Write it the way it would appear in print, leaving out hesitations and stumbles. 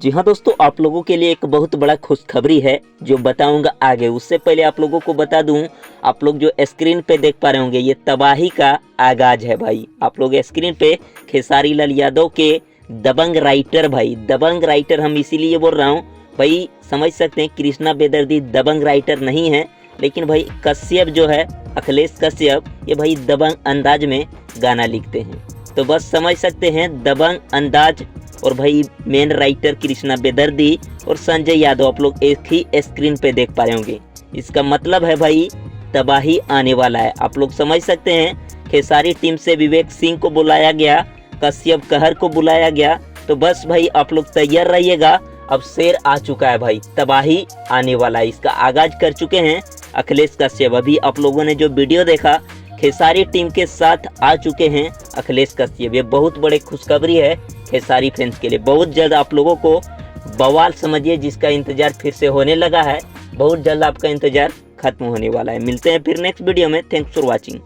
जी हाँ दोस्तों, आप लोगों के लिए एक बहुत बड़ा खुशखबरी है जो बताऊंगा आगे। उससे पहले आप लोगों को बता दूं, आप लोग जो स्क्रीन पे देख पा रहे होंगे ये तबाही का आगाज है भाई। आप लोग स्क्रीन पे खेसारी लाल यादव के दबंग राइटर, भाई दबंग राइटर हम इसीलिए बोल रहा हूँ भाई, समझ सकते हैं कृष्णा बेदर्दी दबंग राइटर नहीं है, लेकिन भाई कश्यप जो है, अखिलेश कश्यप, ये भाई दबंग अंदाज में गाना लिखते हैं। तो बस समझ सकते हैं दबंग अंदाज और भाई मेन राइटर कृष्णा बेदर्दी और संजय यादव आप लोग एक ही स्क्रीन पे देख पा रहे होंगे। इसका मतलब है भाई तबाही आने वाला है। आप लोग समझ सकते हैं खेसारी टीम से विवेक सिंह को बुलाया गया, कश्यप कहर को बुलाया गया। तो बस भाई आप लोग तैयार रहिएगा, अब शेर आ चुका है भाई, तबाही आने वाला है। इसका आगाज कर चुके हैं अखिलेश कश्यप। अभी आप लोगों ने जो वीडियो देखा, खेसारी टीम के साथ आ चुके हैं अखिलेश कश्यप। ये बहुत बड़ी खुशखबरी है खेसारी फैंस के लिए। बहुत जल्द आप लोगों को बवाल समझिए जिसका इंतजार फिर से होने लगा है, बहुत जल्द आपका इंतजार खत्म होने वाला है। मिलते हैं फिर नेक्स्ट वीडियो में। Thanks for watching.